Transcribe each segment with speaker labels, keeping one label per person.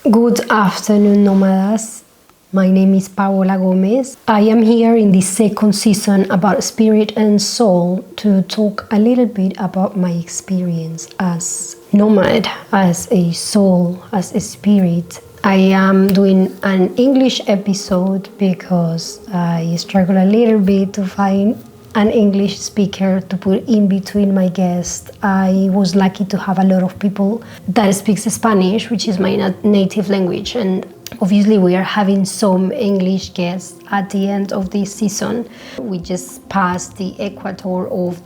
Speaker 1: Good afternoon, nomadas. My name is Paola Gomez. I am here in the second season about spirit and soul to talk a little bit about my experience as nomad, as a soul, as a spirit. I am doing an English episode because I struggle a little bit to find an English speaker to put in between my guests. I was lucky to have a lot of people that speaks Spanish, which is my native language, and obviously we are having some English guests at the end of this season. We just passed the equator of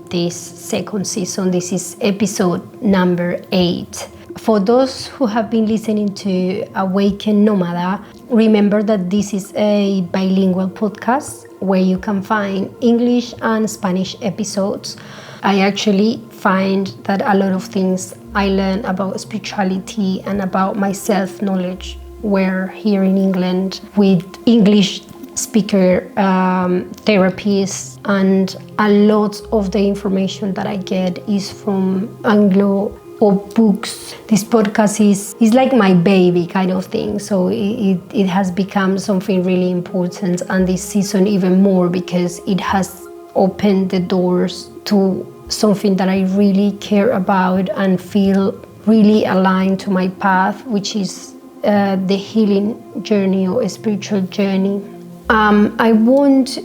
Speaker 1: this second season. This is episode number 8. For those who have been listening to AwakeNomada, remember that this is a bilingual podcast where you can find English and Spanish episodes. I actually find that a lot of things I learned about spirituality and about my self-knowledge were here in England with English speaker therapists, and a lot of the information that I get is from Anglo or books. This podcast is like my baby kind of thing, so it has become something really important, and this season even more because it has opened the doors to something that I really care about and feel really aligned to my path, which is the healing journey or spiritual journey. I want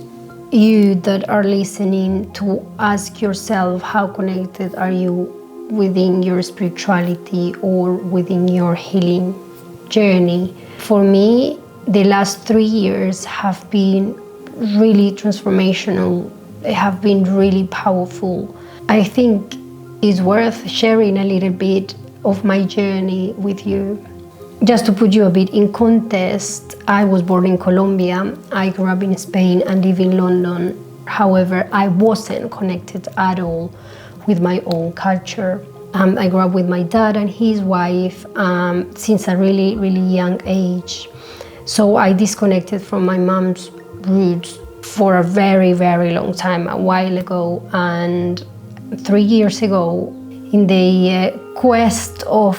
Speaker 1: you that are listening to ask yourself, how connected are you within your spirituality or within your healing journey? For me, the last 3 years have been really transformational. They have been really powerful. I think it's worth sharing a little bit of my journey with you. Just to put you a bit in context, I was born in Colombia. I grew up in Spain and live in London. However, I wasn't connected at all with my own culture. I grew up with my dad and his wife since a really, really young age. So I disconnected from my mom's roots for a very, very long time, a while ago. And 3 years ago, in the quest of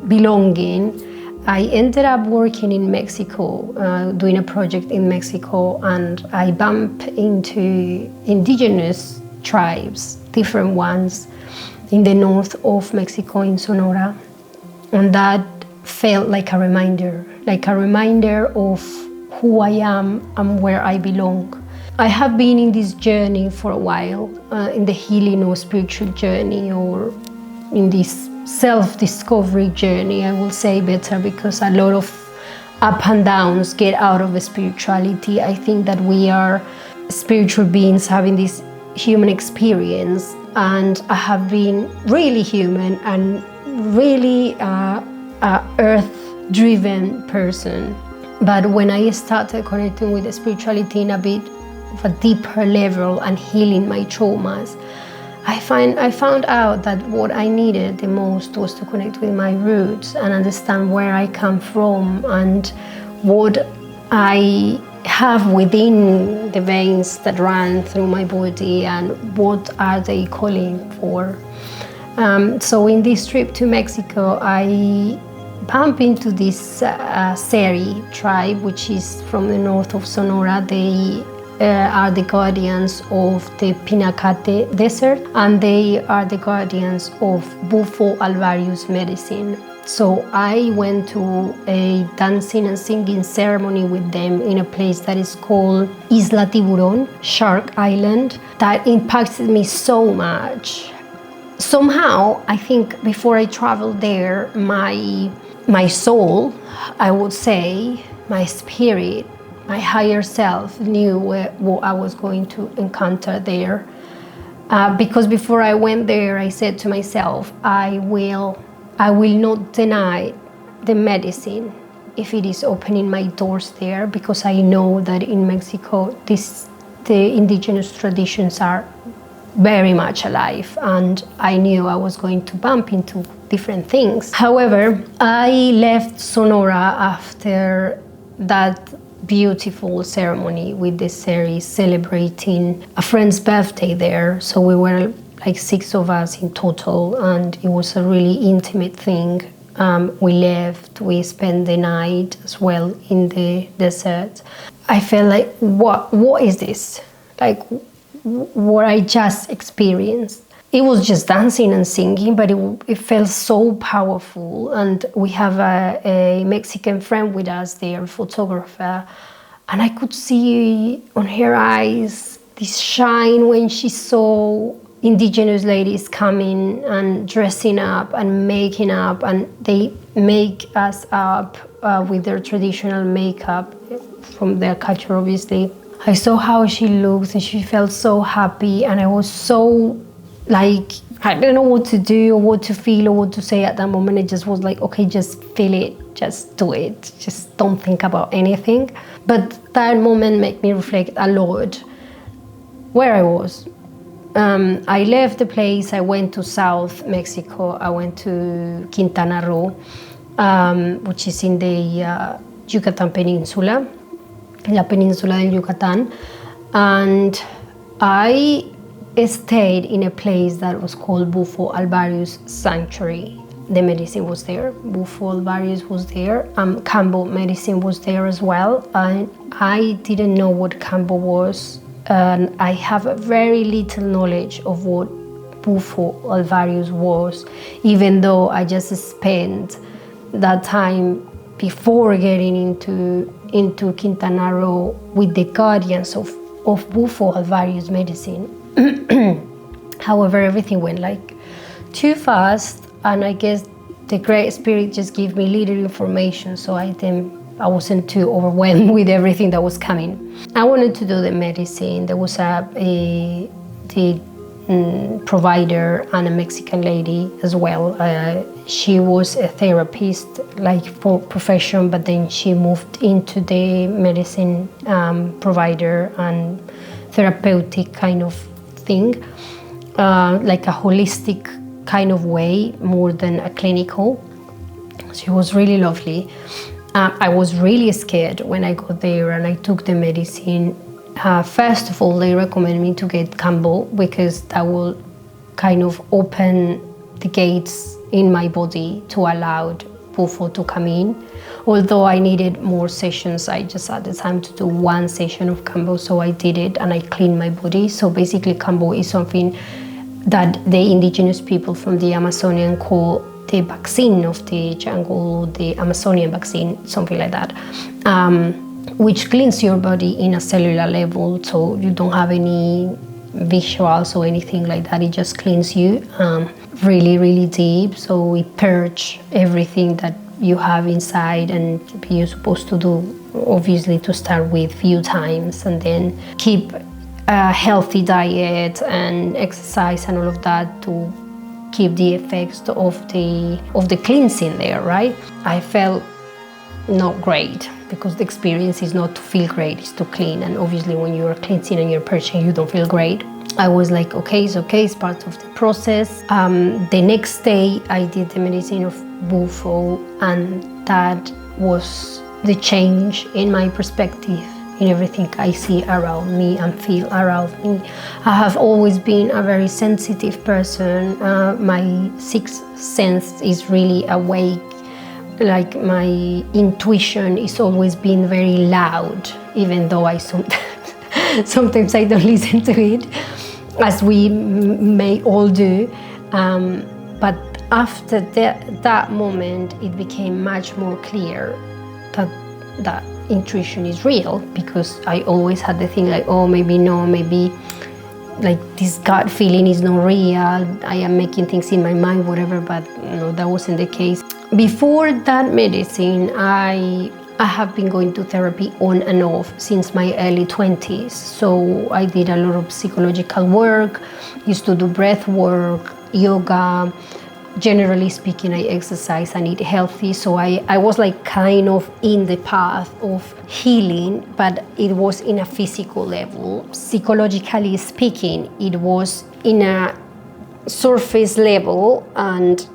Speaker 1: belonging, I ended up working in Mexico, doing a project in Mexico, and I bumped into indigenous tribes, different ones, in the north of Mexico, in Sonora. And that felt like a reminder of who I am and where I belong. I have been in this journey for a while, in the healing or spiritual journey, or in this self-discovery journey, I will say better, because a lot of up and downs get out of spirituality. I think that we are spiritual beings having this human experience, and I have been really human and really earth-driven person. But when I started connecting with the spirituality in a bit of a deeper level and healing my traumas, I found out that what I needed the most was to connect with my roots and understand where I come from and what I have within the veins that run through my body and what are they calling for. So in this trip to Mexico, I bumped into this Seri tribe, which is from the north of Sonora. They are the guardians of the Pinacate Desert, and they are the guardians of Bufo Alvarius medicine. So I went to a dancing and singing ceremony with them in a place that is called Isla Tiburon, Shark Island, that impacted me so much. Somehow, I think before I traveled there, my soul, I would say, my spirit, my higher self knew what I was going to encounter there. Because before I went there, I said to myself, I will not deny the medicine if it is opening my doors there, because I know that in Mexico, the indigenous traditions are very much alive, and I knew I was going to bump into different things. However, I left Sonora after that beautiful ceremony with the series celebrating a friend's birthday there. So we were like 6 of us in total, and it was a really intimate thing. We left, we spent the night as well in the desert. I felt like, what is this? Like, what I just experienced. It was just dancing and singing, but it felt so powerful. And we have a Mexican friend with us there, a photographer, and I could see on her eyes this shine when she saw indigenous ladies coming and dressing up and making up, and they make us up with their traditional makeup from their culture, obviously. I saw how she looked and she felt so happy, and I was so like, I don't know what to do or what to feel or what to say at that moment. It just was like, okay, just feel it, just do it, just don't think about anything. But that moment made me reflect a lot where I was. I left the place, I went to South Mexico, I went to Quintana Roo, which is in the Yucatan Peninsula, La Península del Yucatán, and I stayed in a place that was called Bufo Alvarius Sanctuary. The medicine was there, Bufo Alvarius was there, Cambo medicine was there as well, and I didn't know what Cambo was, and I have a very little knowledge of what Bufo Alvarius was, even though I just spent that time before getting into Quintana Roo with the guardians of Bufo Alvarius medicine. However, everything went like too fast, and I guess the Great Spirit just gave me little information, so I wasn't too overwhelmed with everything that was coming. I wanted to do the medicine. There was the provider and a Mexican lady as well. She was a therapist, like for profession, but then she moved into the medicine provider and therapeutic kind of thing, like a holistic kind of way, more than a clinical. She was really lovely. I was really scared when I got there and I took the medicine. First of all, they recommend me to get Cambo because that will kind of open the gates in my body to allow Bufo to come in. Although I needed more sessions, I just had the time to do one session of Cambo, so I did it and I cleaned my body. So basically Cambo is something that the indigenous people from the Amazonian call the vaccine of the jungle, the Amazonian vaccine, something like that, which cleans your body in a cellular level, so you don't have any visuals or anything like that. It just cleans you really, really deep. So it purges everything that you have inside, and you're supposed to do, obviously, to start with few times, and then keep a healthy diet and exercise and all of that to keep the effects of the cleansing there, right? I felt not great because the experience is not to feel great, it's to clean, and obviously when you're cleansing and you're purging, you don't feel great. I was like, okay, it's okay, it's part of the process. The next day I did the medicine of Bufo, and that was the change in my perspective, in everything I see around me and feel around me. I have always been a very sensitive person. My sixth sense is really awake. Like my intuition is always been very loud, even though I sometimes I don't listen to it, as we may all do. But after that moment, it became much more clear that intuition is real, because I always had the thing like, oh, maybe no, maybe like this gut feeling is not real, I am making things in my mind, whatever, but no, that wasn't the case. Before that medicine, I have been going to therapy on and off since my early 20s. So I did a lot of psychological work, used to do breath work, yoga. Generally speaking, I exercise and eat healthy. So I was like kind of in the path of healing, but it was in a physical level. Psychologically speaking, it was in a surface level. And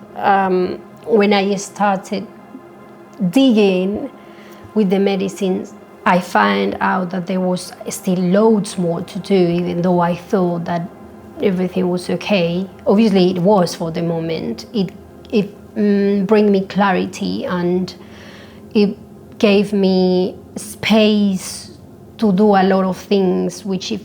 Speaker 1: when I started digging with the medicines, I found out that there was still loads more to do, even though I thought that everything was okay. Obviously it was for the moment. It bring me clarity, and it gave me space to do a lot of things which if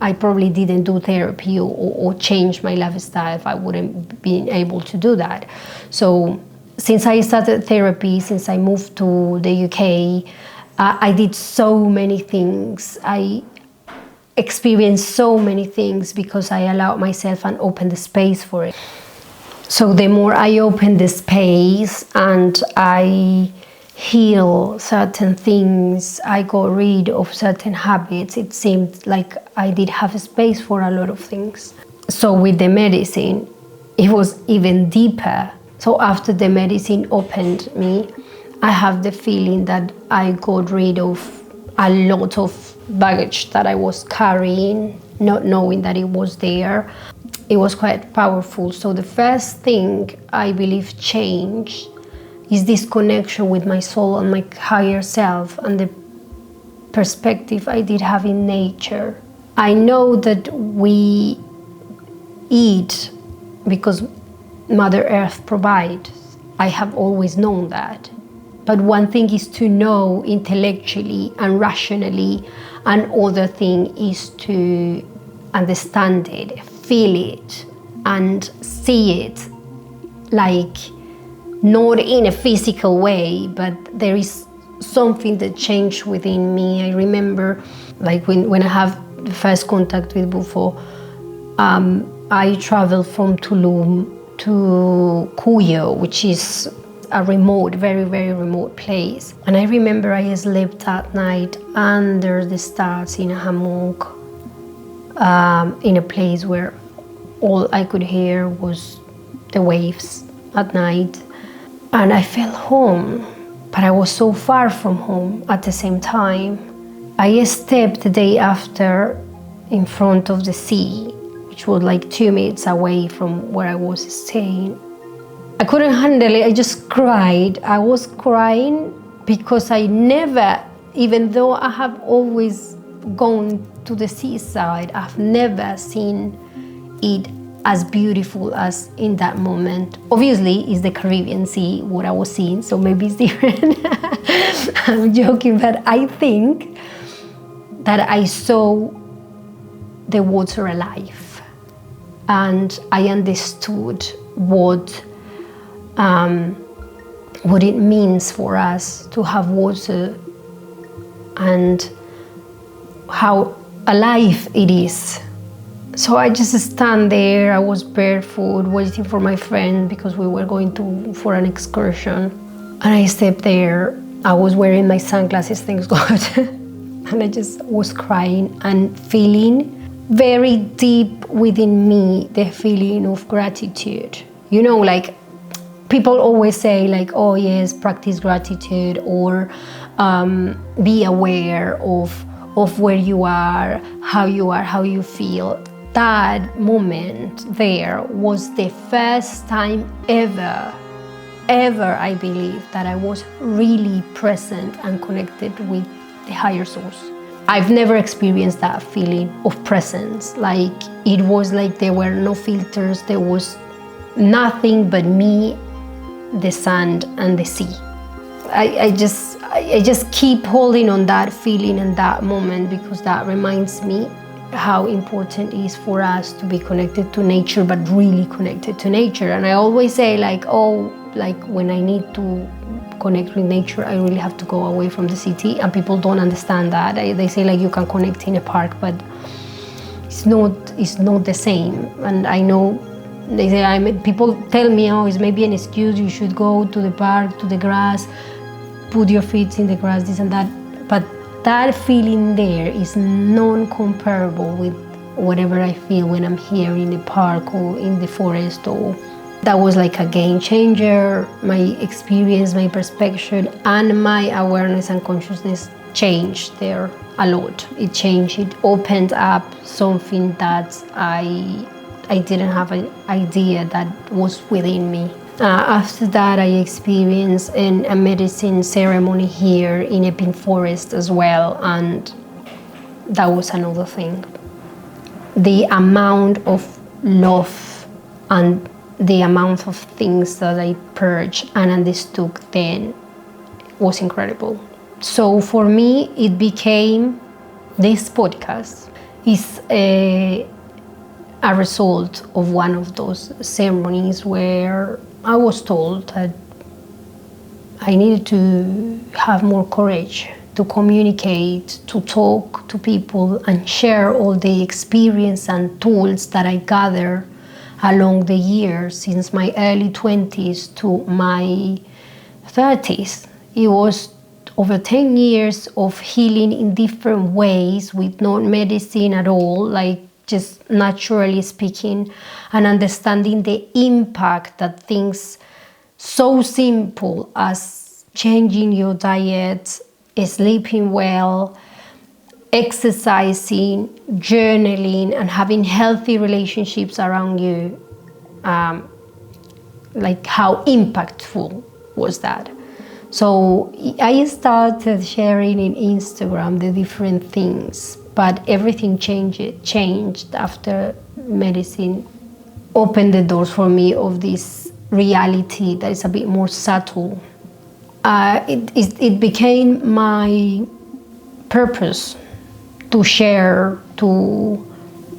Speaker 1: I probably didn't do therapy or change my lifestyle, I wouldn't be able to do that. So since I started therapy, since I moved to the UK, I did so many things. I experienced so many things because I allowed myself and opened the space for it. So the more I opened the space and I heal certain things, I got rid of certain habits, it seemed like I did have a space for a lot of things. So with the medicine, it was even deeper. So after the medicine opened me, I have the feeling that I got rid of a lot of baggage that I was carrying, not knowing that it was there. It was quite powerful. So the first thing I believe changed is this connection with my soul and my higher self and the perspective I did have in nature. I know that we eat because Mother Earth provides. I have always known that. But one thing is to know intellectually and rationally, and other thing is to understand it, feel it, and see it, like not in a physical way, but there is something that changed within me. I remember, like when I have the first contact with Bufo, I traveled from Tulum to Cuyo, which is a remote, very, very remote place. And I remember I slept at night under the stars in a hammock, in a place where all I could hear was the waves at night. And I felt home, but I was so far from home at the same time. I stepped the day after in front of the sea, which was like 2 minutes away from where I was staying. I couldn't handle it, I just cried. I was crying because I never, even though I have always gone to the seaside, I've never seen it as beautiful as in that moment. Obviously, it's the Caribbean Sea, what I was seeing, so maybe it's different. I'm joking, but I think that I saw the water alive, and I understood what it means for us to have water and how alive it is. So I just stand there. I was barefoot, waiting for my friend because we were going for an excursion. And I stepped there. I was wearing my sunglasses, thank God. And I just was crying and feeling very deep within me the feeling of gratitude. You know, like people always say like, oh yes, practice gratitude, or be aware of where you are, how you feel. That moment there was the first time ever, I believe, that I was really present and connected with the higher source. I've never experienced that feeling of presence. Like it was like there were no filters, there was nothing but me, the sand and the sea. I just keep holding on that feeling and that moment because that reminds me how important it is for us to be connected to nature, but really connected to nature. And I always say like, when I need to connect with nature, I really have to go away from the city, and people don't understand that. They say like you can connect in a park, but it's not the same. And I know they say, people tell me, oh, it's maybe an excuse, you should go to the park, to the grass, put your feet in the grass, this and that. But that feeling there is non-comparable with whatever I feel when I'm here in the park or in the forest. Or that was like a game changer. My experience, my perspective, and my awareness and consciousness changed there a lot. It changed. It opened up something that I didn't have an idea that was within me. After that, I experienced a medicine ceremony here in Epping Forest as well, and that was another thing. The amount of love and the amount of things that I purged and understood then was incredible. So for me, it became this podcast is a result of one of those ceremonies where I was told that I needed to have more courage to communicate, to talk to people and share all the experience and tools that I gathered along the years since my early 20s to my 30s. It was over 10 years of healing in different ways with no medicine at all, like just naturally speaking, and understanding the impact that things so simple as changing your diet, sleeping well, exercising, journaling, and having healthy relationships around you, like how impactful was that. So I started sharing in Instagram the different things, but everything changed after medicine opened the doors for me of this reality that is a bit more subtle. It became my purpose to share, to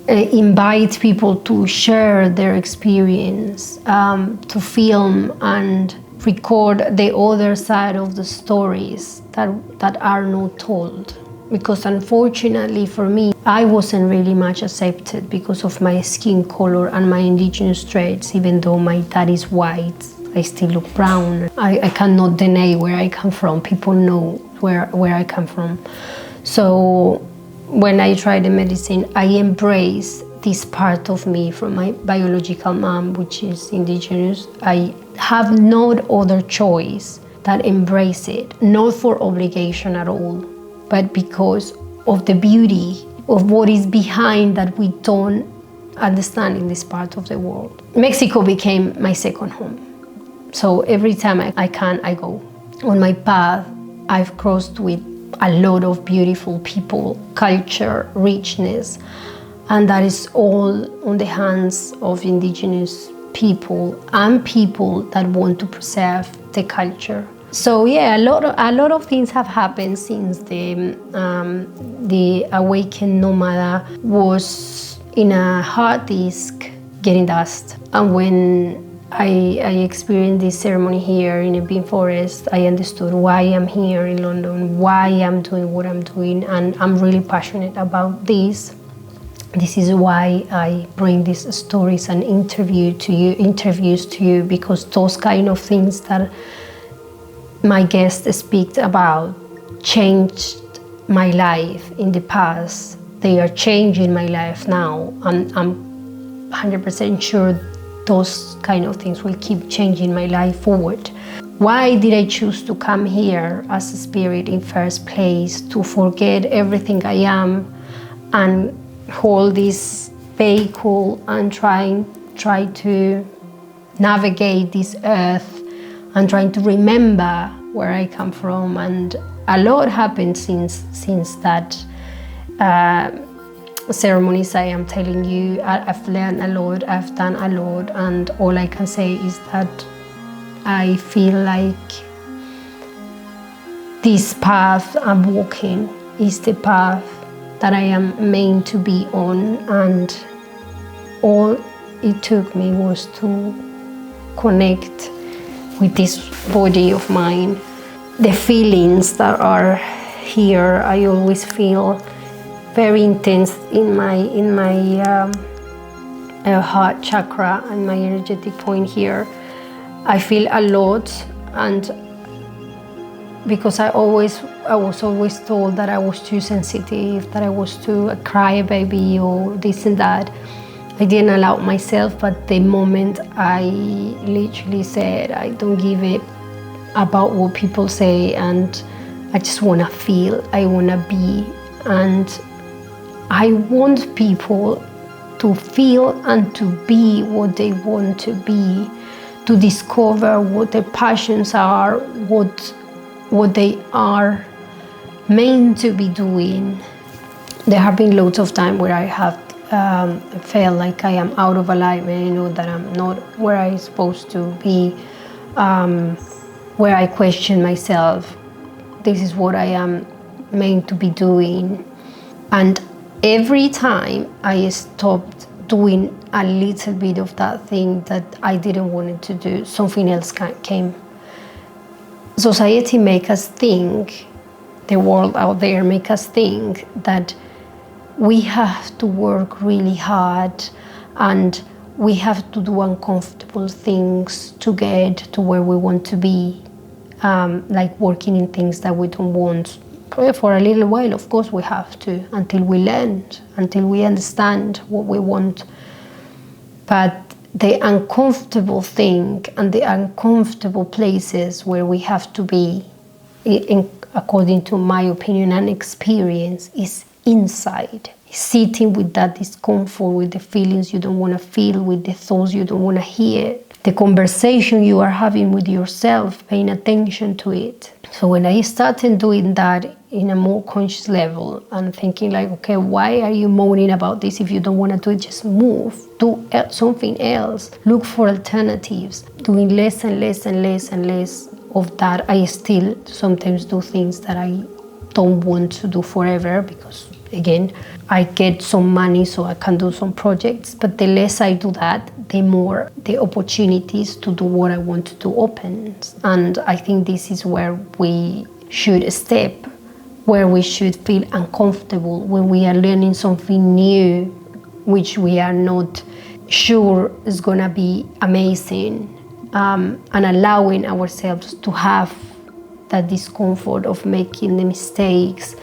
Speaker 1: invite people to share their experience, to film and record the other side of the stories that are not told. Because unfortunately for me, I wasn't really much accepted because of my skin color and my indigenous traits. Even though my dad is white, I still look brown. I cannot deny where I come from. People know where I come from. So when I tried the medicine, I embraced this part of me from my biological mom, which is indigenous. I have no other choice than embrace it, not for obligation at all, but because of the beauty of what is behind that we don't understand in this part of the world. Mexico became my second home. So every time I can, I go. On my path, I've crossed with a lot of beautiful people, culture, richness, and that is all on the hands of indigenous people and people that want to preserve the culture. So yeah, a lot of things have happened since the AwakeNomada was in a hard disk getting dust. And when I experienced this ceremony here in a bean forest, I understood why I'm here in London, why I'm doing what I'm doing, and I'm really passionate about this. This is why I bring these stories and interviews to you, because those kind of things that my guests speak about changed my life in the past. They are changing my life now, and I'm 100% sure those kind of things will keep changing my life forward. Why did I choose to come here as a spirit in first place? To forget everything I am and hold this vehicle and try to navigate this earth and trying to remember where I come from. And a lot happened since that ceremonies. I am telling you, I've learned a lot, I've done a lot, and all I can say is that I feel like this path I'm walking is the path that I am meant to be on, and all it took me was to connect with this body of mine. The feelings that are here, I always feel very intense in my heart chakra and my energetic point here. I feel a lot, and because I was always told that I was too sensitive, that I was too a crybaby or this and that. I didn't allow myself, but the moment I literally said, I don't give it about what people say, and I just want to feel, I want to be, and I want people to feel and to be what they want to be, to discover what their passions are, what they are meant to be doing. There have been loads of time where I have felt like I am out of alignment, you know, that I'm not where I'm supposed to be, where I question myself, this is what I am meant to be doing. And every time I stopped doing a little bit of that thing that I didn't want to do, something else came. Society make us think, the world out there make us think that we have to work really hard and we have to do uncomfortable things to get to where we want to be, like working in things that we don't want. For a little while, of course, we have to, until we learn, until we understand what we want. But the uncomfortable thing and the uncomfortable places where we have to be, according to my opinion and experience, is inside. Sitting with that discomfort, with the feelings you don't want to feel, with the thoughts you don't want to hear, the conversation you are having with yourself, paying attention to it. So when I started doing that in a more conscious level and thinking like, okay, why are you moaning about this? If you don't want to do it, just move, do something else, look for alternatives. Doing less and less and less and less of that, I still sometimes do things that I don't want to do forever because, again, I get some money so I can do some projects. But the less I do that, the more the opportunities to do what I want to do opens. And I think this is where we should step, where we should feel uncomfortable when we are learning something new, which we are not sure is going to be amazing, and allowing ourselves to have that discomfort of making the mistakes,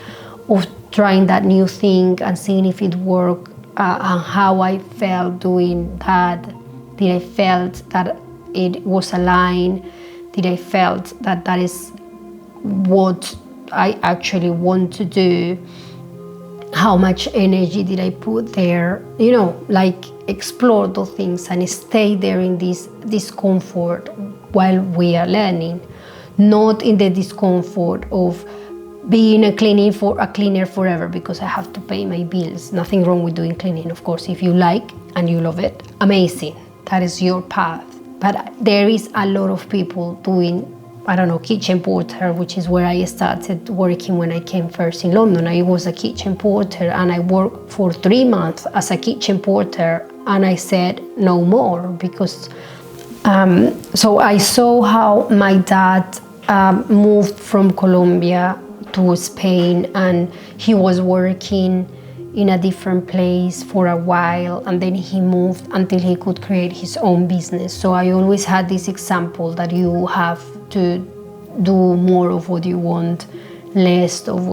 Speaker 1: of trying that new thing and seeing if it worked, and how I felt doing that. Did I felt that it was aligned? Did I felt that that is what I actually want to do? How much energy did I put there? You know, like explore those things and stay there in this discomfort while we are learning, not in the discomfort of being a cleaner forever because I have to pay my bills. Nothing wrong with doing cleaning, of course. If you like and you love it, amazing. That is your path. But there is a lot of people doing, I don't know, kitchen porter, which is where I started working when I came first in London. I was a kitchen porter and I worked for 3 months as a kitchen porter, and I said no more because so I saw how my dad moved from Colombia to Spain, and he was working in a different place for a while, and then he moved until he could create his own business. So I always had this example that you have to do more of what you want, less of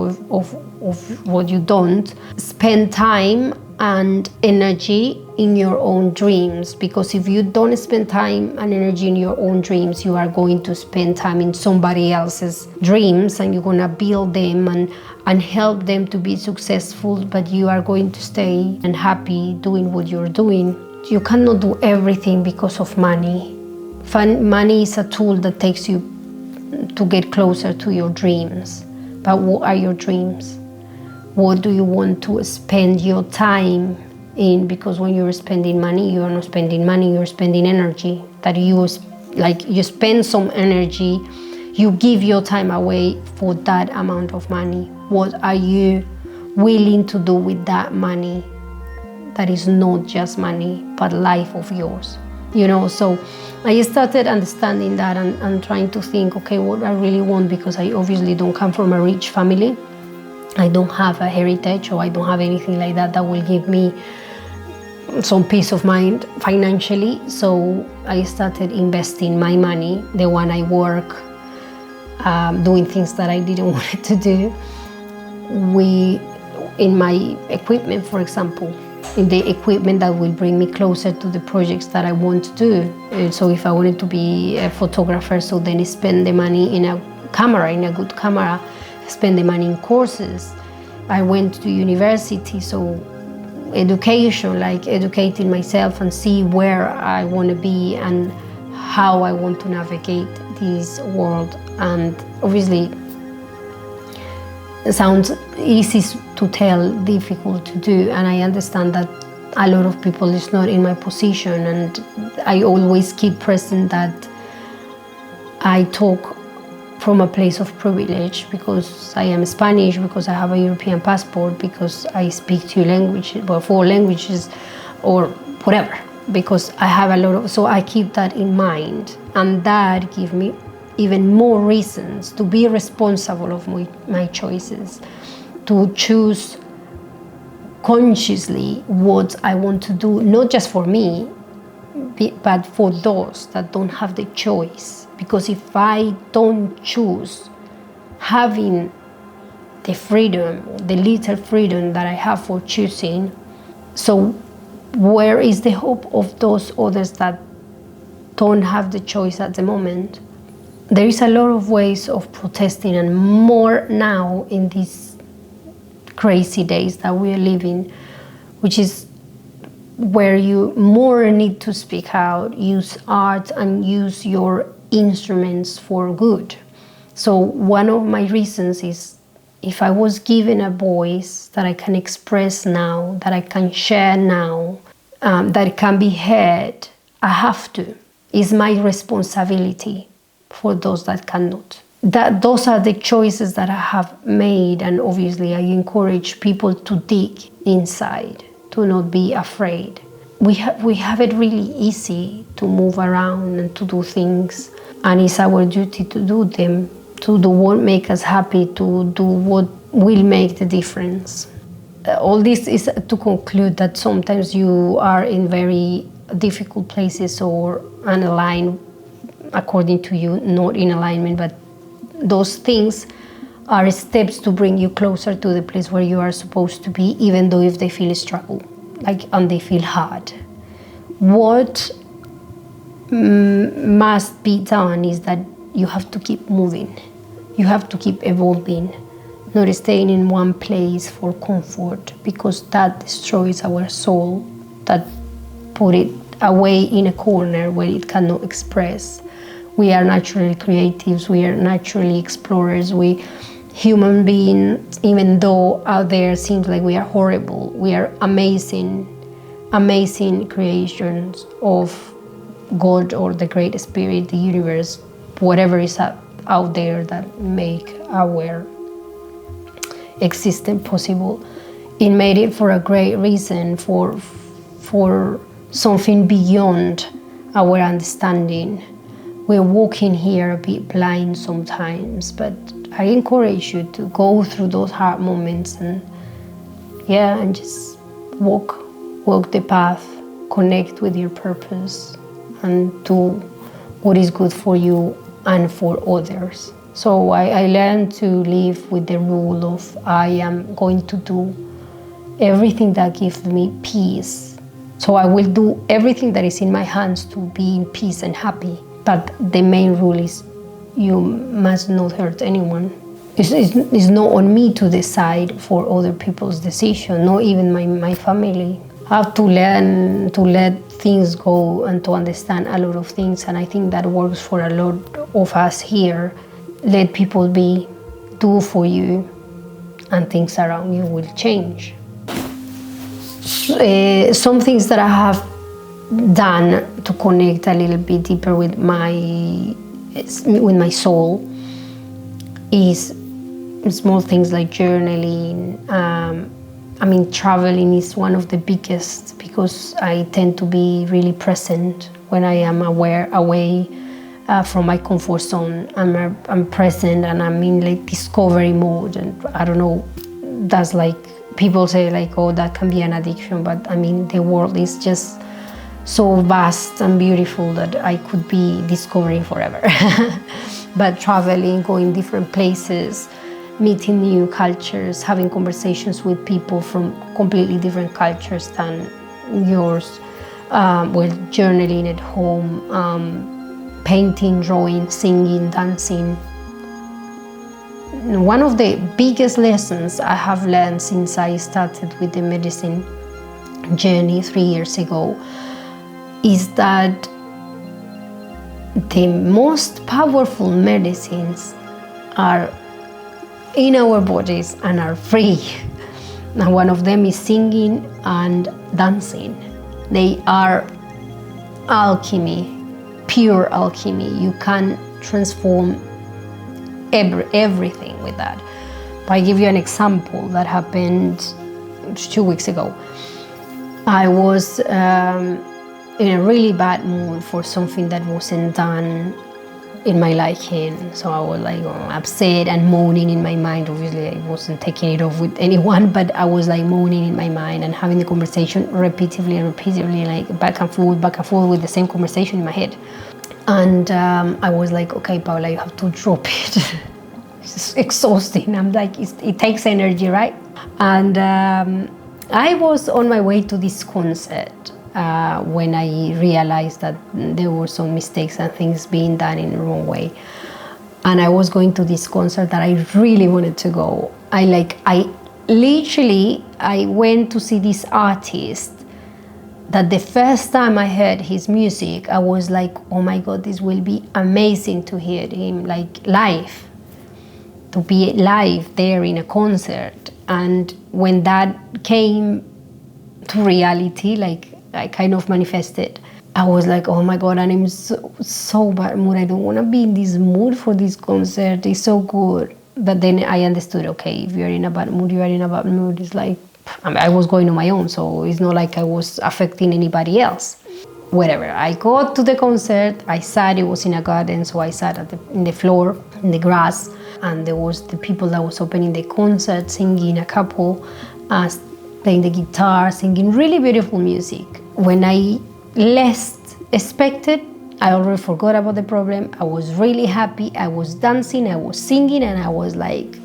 Speaker 1: what you don't. Spend time and energy in your own dreams, because if you don't spend time and energy in your own dreams, you are going to spend time in somebody else's dreams, and you're going to build them and help them to be successful, but you are going to stay unhappy doing what you're doing. You cannot do everything because of money. Money is a tool that takes you to get closer to your dreams. But what are your dreams? What do you want to spend your time in? Because when you're spending money, you are not spending money, you're spending energy. That you spend some energy, you give your time away for that amount of money. What are you willing to do with that money? That is not just money, but life of yours. You know, so I started understanding that and trying to think, okay, what I really want, because I obviously don't come from a rich family. I don't have a heritage, or I don't have anything like that will give me some peace of mind financially. So I started investing my money, the one I work, doing things that I didn't want to do. In my equipment, for example, in the equipment that will bring me closer to the projects that I want to do. And so if I wanted to be a photographer, so then spend the money in a camera, in a good camera, spend the money in courses. I went to university, so education, like educating myself and see where I want to be and how I want to navigate this world. And obviously, it sounds easy to tell, difficult to do, and I understand that a lot of people is not in my position, and I always keep present that I talk from a place of privilege because I am Spanish, because I have a European passport, because I speak 4 languages or whatever, because I have a lot of, so I keep that in mind, and that gives me even more reasons to be responsible of my choices, to choose consciously what I want to do, not just for me, but for those that don't have the choice. Because if I don't choose having the freedom, the little freedom that I have for choosing, so where is the hope of those others that don't have the choice at the moment? There is a lot of ways of protesting, and more now in these crazy days that we are living, which is where you more need to speak out, use art and use your instruments for good. So one of my reasons is, if I was given a voice that I can express now, that I can share now, that can be heard, I have to. It's my responsibility for those that cannot. Those are the choices that I have made, and obviously I encourage people to dig inside, to not be afraid. We have it really easy to move around and to do things, and it's our duty to do them, to do what makes us happy, to do what will make the difference. All this is to conclude that sometimes you are in very difficult places or unaligned, according to you, not in alignment, but those things are steps to bring you closer to the place where you are supposed to be, even though if they feel struggle, and they feel hard. What must be done is that you have to keep moving. You have to keep evolving, not staying in one place for comfort, because that destroys our soul, that put it away in a corner where it cannot express. We are naturally creatives, we are naturally explorers, we human beings, even though out there seems like we are horrible, we are amazing creations of God or the Great Spirit, the universe, whatever is out there that make our existence possible. It made it for a great reason, for something beyond our understanding. We're walking here a bit blind sometimes, but I encourage you to go through those hard moments and just walk the path, connect with your purpose, and do what is good for you and for others. So I learned to live with the rule of I am going to do everything that gives me peace. So I will do everything that is in my hands to be in peace and happy. But the main rule is you must not hurt anyone. It's not on me to decide for other people's decision, not even my family. I have to learn to let things go and to understand a lot of things, and I think that works for a lot of us here. Let people be, do for you, and things around you will change. Some things that I have done to connect a little bit deeper with my soul is small things like journaling. Traveling is one of the biggest, because I tend to be really present when I am away from my comfort zone. I'm present and I'm in like discovery mode, and I don't know, that's like, people say like, oh, that can be an addiction, but the world is just so vast and beautiful that I could be discovering forever. But traveling, going different places, meeting new cultures, having conversations with people from completely different cultures than yours, journaling at home, painting, drawing, singing, dancing. One of the biggest lessons I have learned since I started with the medicine journey 3 years ago is that the most powerful medicines are in our bodies and are free. And one of them is singing and dancing. They are alchemy, pure alchemy. You can transform everything with that. But I give you an example that happened 2 weeks ago. I was in a really bad mood for something that wasn't done in my liking. So I was like upset and moaning in my mind. Obviously, I wasn't taking it off with anyone, but I was like moaning in my mind and having the conversation repeatedly, like back and forth with the same conversation in my head. And I was like, okay, Paula, you have to drop it. It's exhausting. I'm like, it takes energy, right? And I was on my way to this concert when I realized that there were some mistakes and things being done in the wrong way. And I was going to this concert that I really wanted to go. I went to see this artist that the first time I heard his music, I was like, oh my God, this will be amazing to hear him like live, to be live there in a concert. And when that came to reality, like I kind of manifested, I was like, oh my God, and I'm so bad mood. I don't want to be in this mood for this concert. It's so good. But then I understood, okay, if you're in a bad mood, you are in a bad mood. It's like, I was going on my own, so it's not like I was affecting anybody else. Whatever. I got to the concert. I sat, it was in a garden, so I sat in the floor, in the grass, and there was the people that was opening the concert, singing, a couple, playing the guitar, singing really beautiful music. When I least expected, I already forgot about the problem. I was really happy. I was dancing, I was singing, and I was like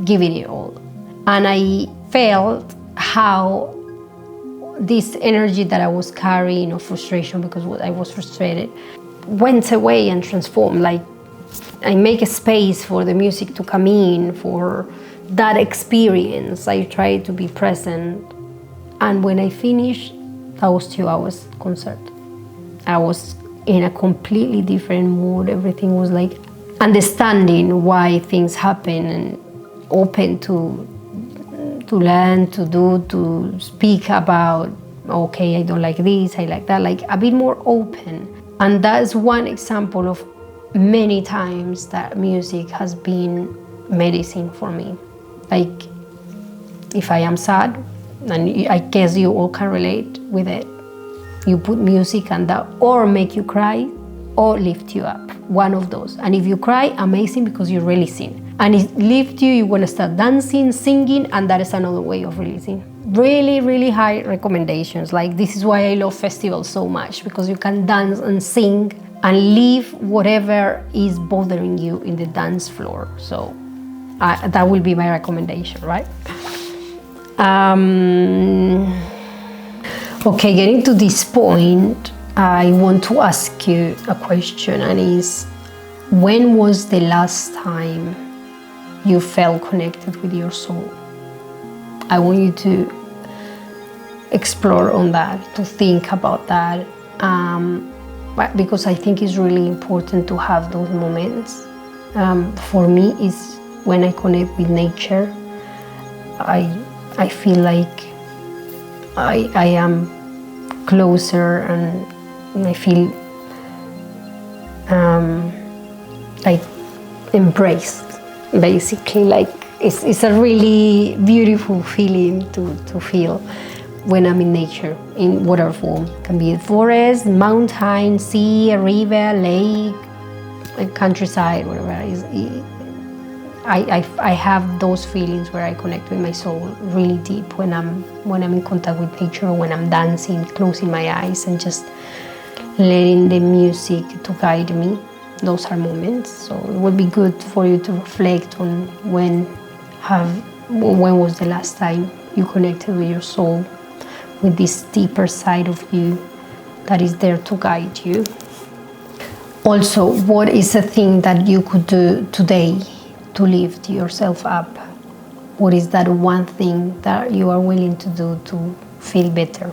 Speaker 1: giving it all. And I felt how this energy that I was carrying of frustration, because I was frustrated, went away and transformed. Like I make a space for the music to come in, for that experience. I tried to be present. And when I finished, that was 2 hours concert. I was in a completely different mood. Everything was like understanding why things happen and open to learn, to do, to speak about, okay, I don't like this, I like that, like a bit more open. And that's one example of many times that music has been medicine for me. Like if I am sad, and I guess you all can relate with it, you put music and that or make you cry or lift you up, one of those. And if you cry, amazing, because you're releasing. And it lifts you, you want to start dancing, singing, and that is another way of releasing. Really, really high recommendations. Like this is why I love festivals so much, because you can dance and sing and leave whatever is bothering you in the dance floor. So that will be my recommendation, right? Okay, getting to this point, I want to ask you a question, and is, when was the last time you felt connected with your soul? I want you to explore on that, to think about that, because I think it's really important to have those moments. For me, it's when I connect with nature. I feel like I am closer, and I feel like embraced, basically. Like it's a really beautiful feeling to feel when I'm in nature, in whatever form. It can be a forest, mountain, sea, a river, lake, a countryside, whatever. I have those feelings where I connect with my soul really deep when I'm in contact with nature, or when I'm dancing, closing my eyes and just letting the music to guide me. Those are moments. So it would be good for you to reflect on when was the last time you connected with your soul, with this deeper side of you that is there to guide you. Also, what is a thing that you could do today to lift yourself up? What is that one thing that you are willing to do to feel better?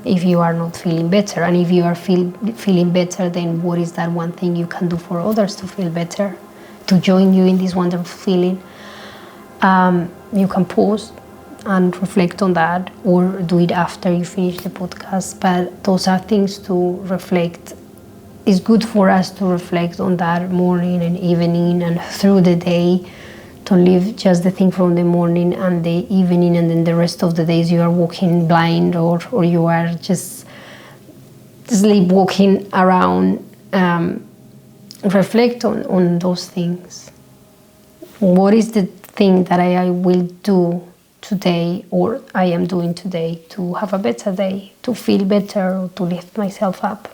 Speaker 1: If you are not feeling better, and if you are feeling better, then what is that one thing you can do for others to feel better, to join you in this wonderful feeling? You can pause, and reflect on that, or do it after you finish the podcast. But those are things to reflect. It's good for us to reflect on that morning and evening and through the day. Don't leave just the thing from the morning and the evening, and then the rest of the days you are walking blind, or you are just sleepwalking around. Reflect on those things. What is the thing that I will do today, or I am doing today, to have a better day, to feel better, or to lift myself up?